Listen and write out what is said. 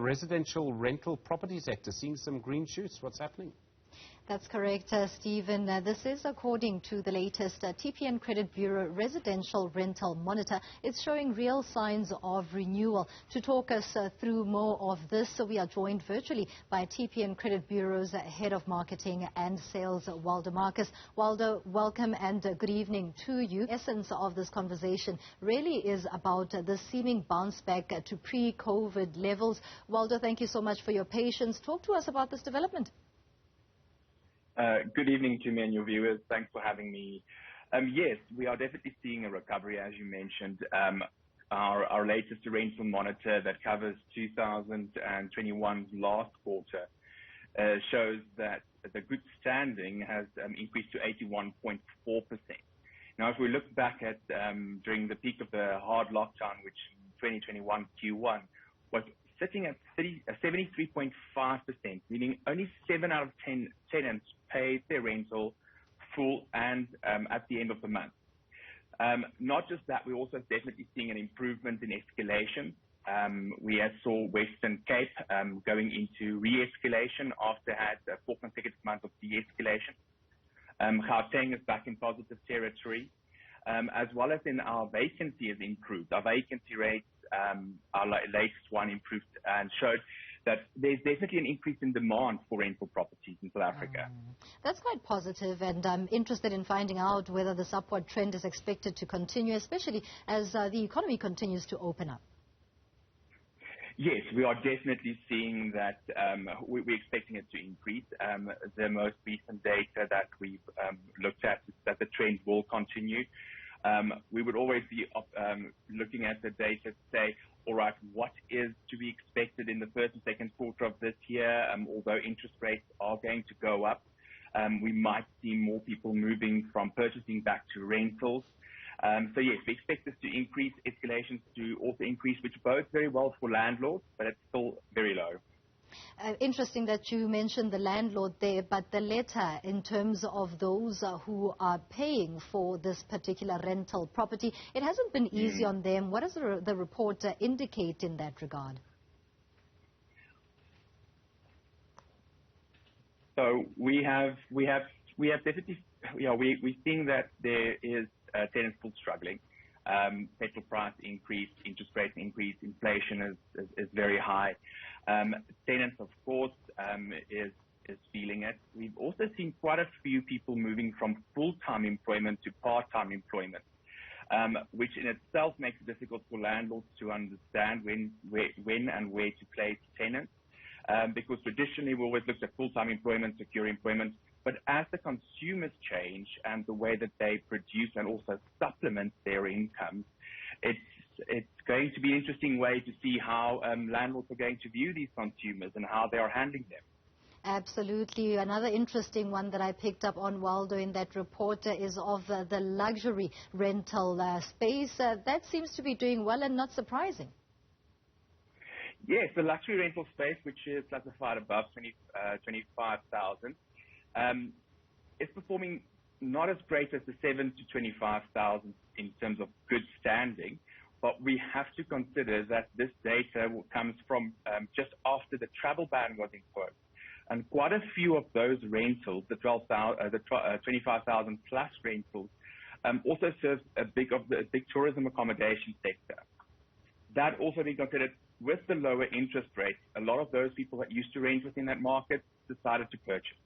residential rental property sector seeing some green shoots. What's happening? That's correct, Stephen. This is according to the latest TPN Credit Bureau Residential Rental Monitor. It's showing real signs of renewal. To talk us through more of this, we are joined virtually by TPN Credit Bureau's Head of Marketing and Sales, Waldo Marcus. Waldo, welcome and good evening to you. The essence of this conversation really is about the seeming bounce back to pre-COVID levels. Waldo, thank you so much for your patience. Talk to us about this development. Good evening to me and your viewers. Thanks for having me. Yes, we are definitely seeing a recovery, as you mentioned. Our latest rental monitor that covers 2021's last quarter shows that the good standing has increased to 81.4%. Now, if we look back at during the peak of the hard lockdown, which 2021 Q1 was sitting at 73.5%, meaning only 7 out of 10 tenants paid their rental full and at the end of the month. Not just that, we're also definitely seeing an improvement in escalation. We saw Western Cape going into re-escalation after had 4 consecutive months of de-escalation. Gauteng is back in positive territory, as well as in our vacancy has improved. Our vacancy rates, our latest one improved and showed that there's definitely an increase in demand for rental properties in South Africa. That's quite positive, and I'm interested in finding out whether this upward trend is expected to continue, especially as the economy continues to open up. Yes, we are definitely seeing that. We're expecting it to increase. The most recent data that we've looked at is that the trend will continue. We would always be looking at the data to say, all right, what is to be expected in the first and second quarter of this year? Although interest rates are going to go up, we might see more people moving from purchasing back to rentals. So yes, we expect this to increase, escalations to also increase, which bodes very well for landlords, but it's still very low. Interesting that you mentioned the landlord there, but the letter in terms of those who are paying for this particular rental property, it hasn't been easy on them. What does the report indicate in that regard? So we have definitely, we're seeing that there is tenants still struggling. Petrol price increase, interest rate increase, inflation is very high. Tenants, of course, is feeling it. We've also seen quite a few people moving from full-time employment to part-time employment, which in itself makes it difficult for landlords to understand when and where to place tenants. Because traditionally we always looked at full-time employment, secure employment, but as the consumers change and the way that they produce and also supplement their income, it's going to be an interesting way to see how landlords are going to view these consumers and how they are handling them. Absolutely. Another interesting one that I picked up on, Waldo, in that report is of the luxury rental space. That seems to be doing well and not surprising. Yes, the luxury rental space, which is classified above 25,000, is performing not as great as the 7 to 25,000 in terms of good standing, but we have to consider that this data comes from just after the travel ban was imposed. And quite a few of those rentals, the 25,000 plus rentals, also serves a big tourism accommodation sector. That also being considered with the lower interest rates, a lot of those people that used to rent within that market decided to purchase.